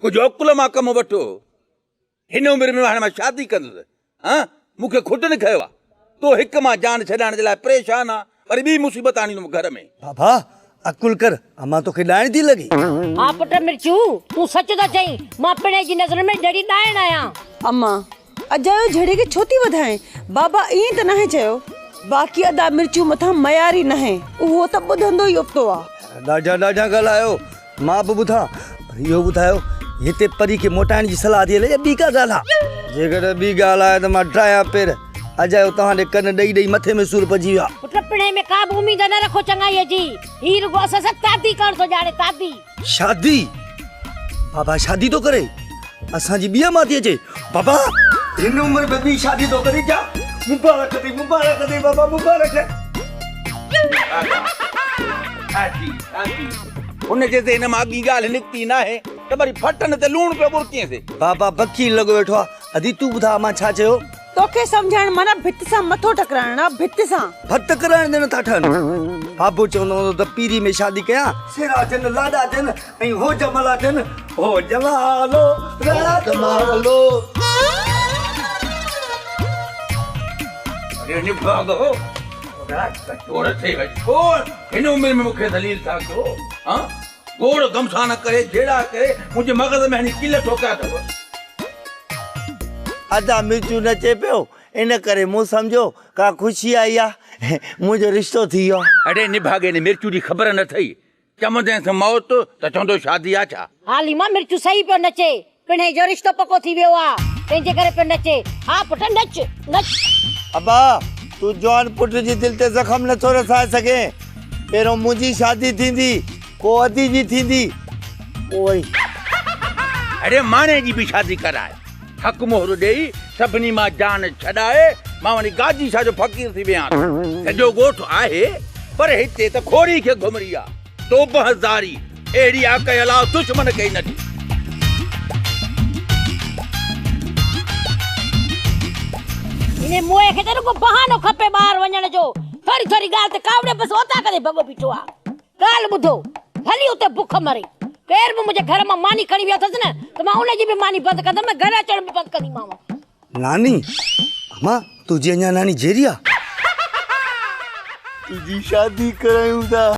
कुछ अकुल मां कम वठो। हिन उम्र में हाणे मां शादी कंदुसि। हाँ मूंखे खुद न खयो आहे। तो हिक मां जान छॾाइण जे लाइ परेशान आहे, वरी ॿी मुसीबत आणींदुमि घर में। बाबा अकुल कर, अम्मा तोखे ॾाइण थी लॻी। हाँ पुट मिर्चू, तू सच था चई। मां पिणे जी नज़र में डड़ी ॾाइण आहियां। अम्मा अजायो झड़े के छोती वधाए। बाबा ईअं त न चयो, बाक़ी अदा मिर्चू मथां मयारी न है, उहो त ॿुधंदो ई उबतो आहे। ॾाढा ॻाल्हायो, मां बि ॿुधां, पर इहो ॿुधायो हिते परी खे मोटाइण जी सलाह थी हले या ॿी का ॻाल्हि आहे? जेकॾहिं ॿी ॻाल्हि आहे त मां ड्राया पेर। अजायो तव्हांजे कन ॾेई मथे में सूर पइजी वियो आहे। पुट पिणे में का बि उम्मीद न रखो चङाईअ जी। ही रुगो असां सां तादी करण थो ॼाणे, तादी। शादी? बाबा शादी तो करे, असांजी ॿिया मां थी अचे। बाबा हिन उम्र में ॿी शादी तो करे जा। मुबारक दे बाबा, मुबारक। उन जे हिन मां अॻी ॻाल्हि निकिती न आहे त वरी फटन ते लूण पियो बुरतीअ से। बाबा वकील लॻो वेठो आहे। अदी तूं ॿुधा मां छा चयो? तोखे सम्झाइण माना भित सां मथो टकराइण आहे, भित सां। भत कराइण दे नथा ठहनि। बाबू चवंदो हूंदो त पीरी में शादी कयां, सिरा जन लाॾा जन ऐं हो जमला जन, हो जमालो रात मालो। अरे निभागो कटोर थे वई और हिन उम्र में मूंखे दलील था कयो। हां गोड़ गमसा न करे, जेड़ा करे मुझे मगज में हनी किल ठोका अथव। अदा मिर्चू नचे पियो, इन करे मूं सम्झो का ख़ुशी आई आहे, मुंहिंजो रिश्तो थी वियो। अरे निभागे ने मिर्चू जी ख़बर न थई, चवंदे त मौत त चवंदो शादी आ छा। हाली मां मिर्चू सही पियो नचे, पिणे जो रिश्तो पको थी वियो आहे, तंहिंजे करे पियो नचे। हा पुट नच नच। अबा तू जवान पुट जी दिल ते जख्म नथो रसाए सघे। पहिरों मुंहिंजी शादी थींदी, को अदी जी थींदी। ओए अरे माने जी भी शादी कराए, हक मोहर ॾेई सभिनी मां जान छॾाए, मां वञी गाजी छा जो फ़कीर थी विया। सॼो ॻोठ आहे पर हिते त खोरी खे घुमरी आहे। तोब हज़ारी अहिड़ी आक अलावा दुश्मन कई नथी। इने मोए खे त रुगो बहानो खपे ॿाहिरि वञण जो। थोरी थोरी ॻाल्हि ते कावड़े बसि ओता करे भॻो बीठो आहे। ॻाल्हि ॿुधो, हली उते बुख मरे। केर बि मुंहिंजे घर मां मानी खणी वियो अथसि न त मां उनजी बि मानी बंदि कंदमि, घर अचण बि बंदि कंदीमांव। नानी अम्मा तुंहिंजी अञा नानी जेरी आहे? तुंहिंजी शादी करायूं था।